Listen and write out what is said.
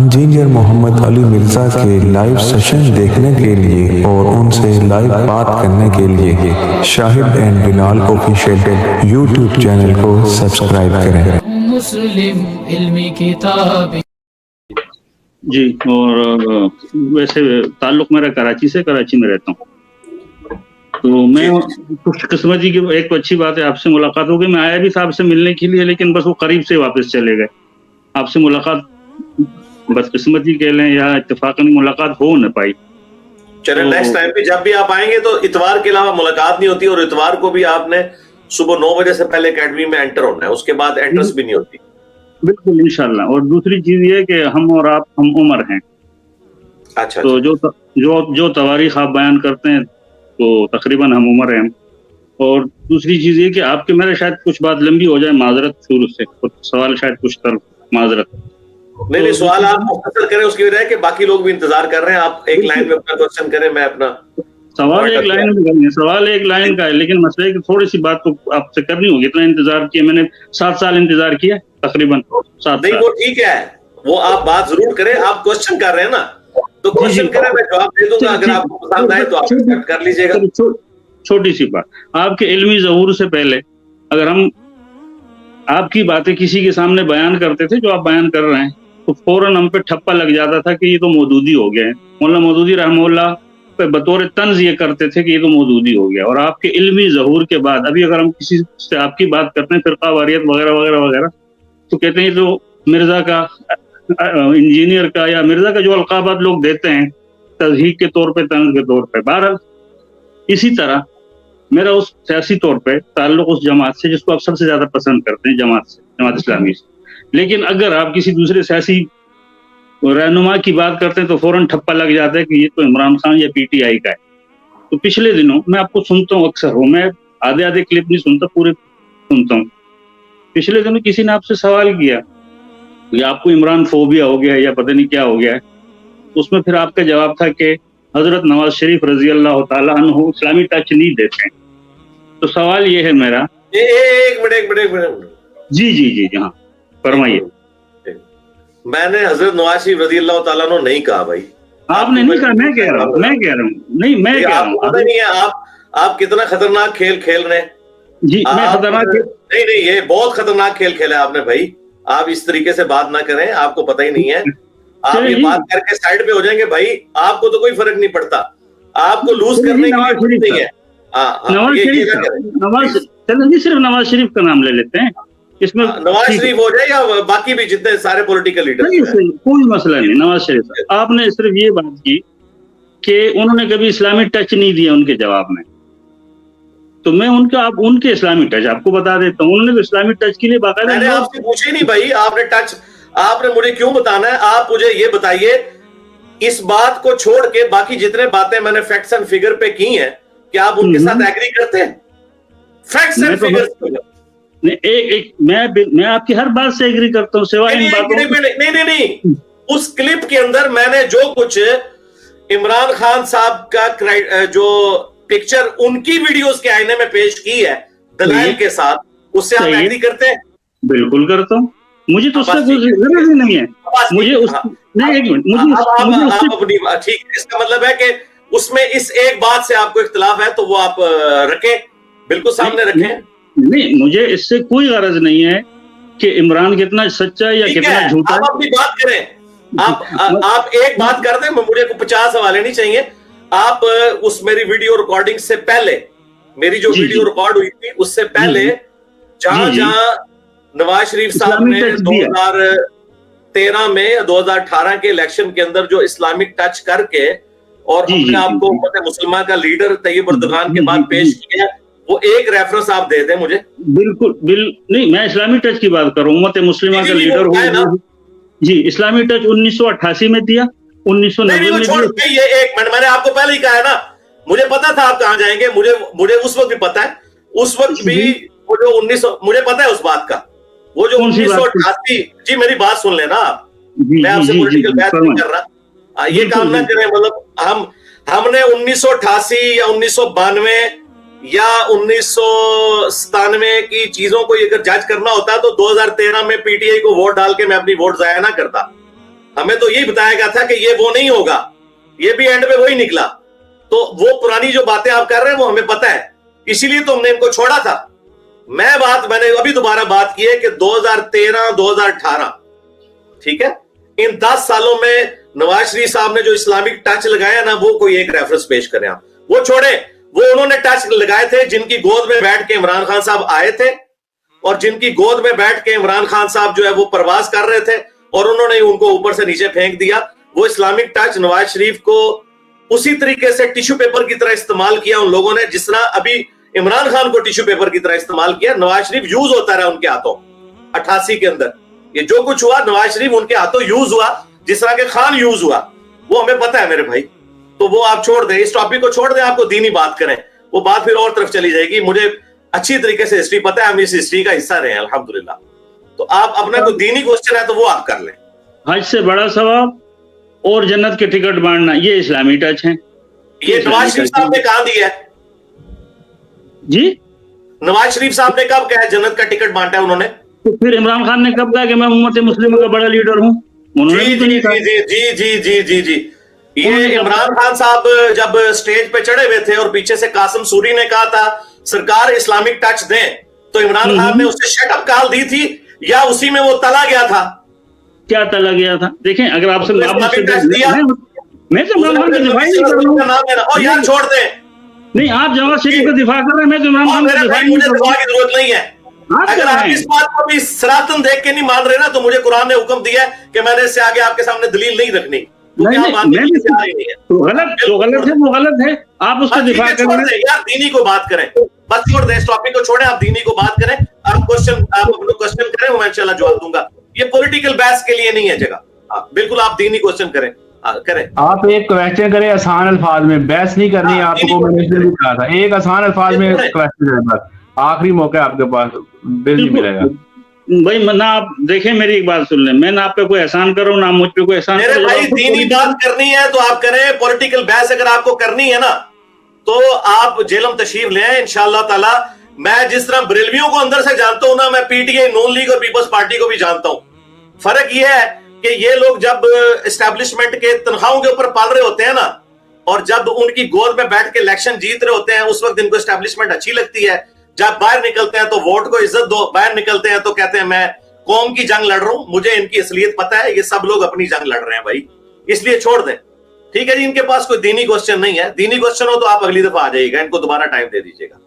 Engineer محمد علی مرزا کے live session دیکھنے کے لیے اور ان سے لائیو بات کرنے کے لیے Shahid and Bilal official YouTube channel کو سبسکرائب کریں۔ مسلم علمی کتاب جی، اور ویسے تعلق میرا کراچی سے، کراچی میں رہتا ہوں، تو میں خوش قسمتی کی ایک اچھی بات ہے آپ سے ملاقات ہو گئی۔ میں آیا بھی تھا آپ سے ملنے کے لیے، لیکن بس وہ قریب سے واپس چلے گئے۔ آپ سے ملاقات بدقسمتی کہہ لیں یا اتفاقاً ملاقات ہو نہ پائی۔ چلیں نیکسٹ ٹائم بھی جب بھی آپ آئیں گے تو اتوار کے علاوہ ملاقات نہیں ہوتی، اور اتوار کو بھی آپ نے صبح 9 بجے سے پہلے اکیڈمی میں انٹر ہونا ہے، اس کے بعد انٹرس بھی نہیں ہوتی۔ بالکل انشاءاللہ۔ اور دوسری چیز یہ کہ ہم اور آپ ہم عمر ہیں، اچھا تو جو تواریخ آپ بیان کرتے ہیں تو تقریباً ہم عمر ہیں۔ اور دوسری چیز یہ کہ آپ کے میرے شاید کچھ بات لمبی ہو جائے، معذرت شروع سے سوال شاید کچھ طرف معذرت۔ نہیں سوال آپ مختصر کریں، اس کی وجہ ہے کہ باقی لوگ بھی انتظار کر رہے ہیں۔ آپ ایک لائن میں اپنا کوشچن کریں، میں اپنا سوال ایک لائن میں کریں۔ سوال ایک لائن کا ہے، لیکن مسئلہ ہے کہ تھوڑی سی بات تو آپ سے کرنی ہوگی۔ اتنا انتظار کیا میں نے، 7 سال انتظار کیا تقریباً 7 سال۔ نہیں وہ ٹھیک ہے، وہ آپ بات ضرور کریں، آپ کوشچن کر رہے ہیں نا تو کوشچن کریں، میں جواب دے دوں گا، اگر آپ کو پسند آئے تو آپ کر لیجیے گا۔ چھوٹی سی بات، آپ کے علمی ظہور سے پہلے اگر ہم آپ کی باتیں کسی کے سامنے بیان کرتے تھے جو آپ بیان کر رہے ہیں، تو فوراً ہم پہ ٹھپا لگ جاتا تھا کہ یہ تو مودودی ہو گیا ہے۔ مولانا مودودی رحمہ اللہ پہ بطور طنز یہ کرتے تھے کہ یہ تو مودودی ہو گیا۔ اور آپ کے علمی ظہور کے بعد ابھی اگر ہم کسی سے آپ کی بات کرتے ہیں فرقہ واریت وغیرہ وغیرہ وغیرہ، تو کہتے ہیں جو مرزا کا، انجینئر کا، یا مرزا کا جو القابات لوگ دیتے ہیں تضحیق کے طور پہ، طنز کے طور پہ۔ بہرحال اسی طرح میرا اس سیاسی طور پہ تعلق اس جماعت سے جس کو آپ سب سے زیادہ پسند کرتے ہیں، جماعت سے، جماعت اسلامی سے۔ لیکن اگر آپ کسی دوسرے سیاسی رہنما کی بات کرتے ہیں تو فوراً ٹھپا لگ جاتا ہے کہ یہ تو عمران خان یا پی ٹی آئی کا ہے۔ تو پچھلے دنوں میں آپ کو سنتا ہوں، اکثر میں آدھے کلپ نہیں سنتا، پورے سنتا ہوں۔ پچھلے دنوں کسی نے آپ سے سوال کیا کہ آپ کو عمران فوبیا ہو گیا ہے یا پتہ نہیں کیا ہو گیا ہے۔ اس میں پھر آپ کا جواب تھا کہ حضرت نواز شریف رضی اللہ تعالیٰ عنہ اسلامی ٹچ نہیں دیتے ہیں۔ تو سوال یہ ہے میرا، ایک منٹ جی ہاں فرمائیے۔ میں نے حضرت نواز شریف رضی اللہ تعالیٰ عنہ نہیں کہا بھائی، آپ نے نہیں کہا، میں کہہ رہا ہوں نہیں، میں کہہ رہا ہوں پتہ نہیں ہے آپ کتنا خطرناک کھیل کھیل رہے ہیں۔ جی میں خطرناک نہیں یہ بہت خطرناک کھیل کھیلا ہے آپ نے بھائی۔ آپ اس طریقے سے بات نہ کریں، آپ کو پتہ ہی نہیں ہے۔ آپ یہ بات کر کے سائڈ پہ ہو جائیں گے بھائی، آپ کو تو کوئی فرق نہیں پڑتا، آپ کو لوز کرنے کی ضرورت نہیں ہے۔ چلیں صرف نواز شریف کا نام لے لیتے ہیں، اس میں نواز شریف ہو جائے یا باقی بھی جتنے سارے پولیٹیکل لیڈر، کوئی مسئلہ نہیں۔ نواز شریف آپ نے صرف یہ بات کی کہ انہوں نے کبھی اسلامی ٹچ نہیں دیا ان کے جواب میں، تو میں ان کے اسلامی ٹچ آپ کو بتا دیتا ہوں۔ انہوں نے اسلامی ٹچ کے لیے باقاعدہ، میں نے آپ سے پوچھے نہیں بھائی آپ نے مجھے کیوں بتانا ہے؟ آپ مجھے یہ بتائیے، اس بات کو چھوڑ کے باقی جتنے باتیں میں نے فیکٹس اینڈ فگر پہ کی ہیں، کیا آپ ان کے ساتھ ایگری کرتے ہیں؟ فیکٹس اینڈ فگر میں آپ کی ہر بات سے ایگری کرتا ہوں، سوائے ان باتوں۔ نہیں اس کلپ کے اندر میں نے جو کچھ عمران خان صاحب کا جو پکچر ان کی ویڈیوز کے آئینے میں پیش کی ہے دلائل کے ساتھ، اس سے آپ ایگری کرتے ہیں؟ بالکل کرتا ہوں، مجھے تو اس سے کوئی غرض ہی نہیں ہے۔ مجھے ٹھیک، اس کا مطلب ہے کہ اس میں اس ایک بات سے آپ کو اختلاف ہے، تو وہ آپ رکھیں، بالکل سامنے رکھیں۔ نہیں، مجھے اس سے کوئی غرض نہیں ہے کہ عمران کتنا سچا یا کتنا جھوٹا ہے۔ آپ اپنی بات کریں، آپ ایک بات کر دیں، مجھے 50 حوالے نہیں چاہیے۔ آپ اس میری ویڈیو ریکارڈنگ سے پہلے، میری جو ویڈیو ریکارڈ ہوئی تھی اس سے پہلے، جہاں نواز شریف صاحب نے 2013 میں 2018 کے الیکشن کے اندر جو اسلامک ٹچ کر کے اور اپنے آپ کو امت مسلمہ کا لیڈر طیب اردگان کے بعد پیش کیا، وہ ایک ریفرنس آپ دے دیں مجھے۔ بالکل نہیں، میں اسلامی ٹچ کی بات کروں، امت مسلمہ کا لیڈر ہوں جی۔ اسلامی ٹچ 1988 میں دیا، 1990 میں دیا۔ یہ ایک منٹ، میں نے آپ کو پہلے ہی کہا ہے نا، مجھے پتا تھا آپ کہاں جائیں گے، مجھے اس وقت بھی پتا ہے، اس وقت بھی وہ جو مجھے پتا ہے اس بات کا، وہ جو 1988، جی میری بات سن لینا آپ، میں آپ سے پولیٹیکل بات نہیں کر رہا، یہ کام نہ کریں۔ مطلب ہم نے 1988 یا 1992 یا 1997 کی چیزوں کو اگر جج کرنا ہوتا تو 2013 میں پی ٹی آئی کو ووٹ ڈال کے میں اپنی ووٹ ضائع نہ کرتا۔ ہمیں تو یہی بتایا گیا تھا کہ یہ وہ نہیں ہوگا, یہ بھی اینڈ میں وہی نکلا. تو وہ پرانی جو باتیں آپ کر رہے ہیں وہ ہمیں پتا ہے, اسی لیے تو ہم نے ان کو چھوڑا تھا. میں نے ابھی دوبارہ بات کی ہے کہ 2013-2018 ٹھیک ہے, ان 10 سالوں میں نواز شریف صاحب نے جو اسلامک ٹچ لگایا نا, وہ کوئی ایک ریفرنس پیش کریں آپ. وہ چھوڑیں, وہ انہوں نے ٹچ لگائے تھے جن کی گود میں بیٹھ کے عمران خان صاحب آئے تھے, اور جن کی گود میں بیٹھ کے عمران خان صاحب جو ہے وہ پرواز کر رہے تھے, اور انہوں نے ان کو اوپر سے نیچے پھینک دیا. وہ اسلامک ٹچ نواز شریف کو اسی طریقے سے ٹیشو پیپر کی طرح استعمال کیا ان لوگوں نے, جس طرح ابھی عمران خان کو ٹیشو پیپر کی طرح استعمال کیا. نواز شریف یوز ہوتا رہا ان کے ہاتھوں 88 کے اندر. یہ جو کچھ ہوا نواز شریف ان کے ہاتھوں یوز ہوا, جس طرح کہ خان یوز ہوا, وہ ہمیں پتا ہے میرے بھائی. تو وہ آپ چھوڑ دیں, اس ٹاپک کو چھوڑ دیں, آپ کو دینی بات کریں, وہ بات پھر اور طرف چلی جائے گی. مجھے اچھی طریقے سے ہسٹری پتا ہے, ہم اس ہسٹری کا حصہ رہے ہیں الحمدللہ. تو آپ اپنا کوئی دینی کوسچن ہے تو وہ آپ کر لیں. حج سے بڑا ثواب اور جنت کے ٹکٹ بانٹنا, یہ اسلامی ٹچ ہیں. یہ نواز شریف صاحب نے کہاں دیا ہے؟ جی نواز شریف صاحب نے کب کہا جنت کا ٹکٹ بانٹا ہے انہوں نے؟ تو پھر عمران خان نے کب کہا کہ میں امت مسلمہ کا بڑا لیڈر ہوں؟ جی یہ عمران خان صاحب جب سٹیج پہ چڑھے ہوئے تھے اور پیچھے سے قاسم سوری نے کہا تھا سرکار اسلامک ٹچ دیں, تو عمران خان نے اسے شٹ اپ کال دی تھی, یا اسی میں وہ تلا گیا تھا؟ کیا تلا گیا تھا؟ دیکھیں اگر آپ سے میں تو عمران خان کا دفاع نہیں کر رہا ہوں. یار چھوڑ دیں, نہیں آپ جواز شریف کا دفاع کر رہے ہیں, میں تو عمران خان کا دفاع نہیں کر رہا. کی ضرورت نہیں ہے. اگر آپ اس بات کو بھی سراتن دیکھ کے نہیں مان رہے نا, تو مجھے قرآن نے حکم دیا ہے کہ میں نے اس سے آگے آپ کے سامنے دلیل نہیں رکھنی. غلط ہے, آپ اس کا دفاع کریں. یار دینی کو بات کریں, بس چھوڑ دیں اس ٹاپک کو, چھوڑیں, آپ دینی کو بات کریں. آپ اپنا کوشچن کریں, میں انشاءاللہ جواب دوں گا. یہ پولیٹیکل بحث کے لیے نہیں ہے جگہ. بالکل آپ دینی کوشچن کریں. آپ ایک کوشچن کریں آسان الفاظ میں, بحث نہیں کرنی آپ کو. میں نے بھی کہا تھا ایک آسان الفاظ میں کوشچن ہے, بس آخری موقع آپ کے پاس, بل نہیں ملے گا بھائی. نہ آپ دیکھیں میری ایک بات سن لیں, میں نہ آپ پہ کوئی احسان کروں نہ مجھ پہ کوئی احسان. میرے بھائی دینی بات کرنی ہے تو آپ کریں, پولیٹیکل بحث اگر آپ کو کرنی ہے نا تو آپ جیلم تشریف لیں انشاءاللہ تعالی. میں جس طرح بریلویوں کو اندر سے جانتا ہوں نا, میں پی ٹی آئی, نون لیگ اور پیپلز پارٹی کو بھی جانتا ہوں. فرق یہ ہے کہ یہ لوگ جب اسٹیبلشمنٹ کے تنخواہوں کے اوپر پال رہے ہوتے ہیں نا, اور جب ان کی گود میں بیٹھ کے الیکشن جیت رہے ہوتے ہیں, اس وقت ان کو اسٹیبلشمنٹ اچھی لگتی ہے. جب باہر نکلتے ہیں تو ووٹ کو عزت دو, باہر نکلتے ہیں تو کہتے ہیں میں قوم کی جنگ لڑ رہا ہوں. مجھے ان کی اصلیت پتا ہے, یہ سب لوگ اپنی جنگ لڑ رہے ہیں بھائی, اس لیے چھوڑ دیں. ٹھیک ہے جی, ان کے پاس کوئی دینی کوسچن نہیں ہے. دینی کوسچن ہو تو آپ اگلی دفعہ آ جائیے گا, ان کو دوبارہ ٹائم دے دیجیے گا.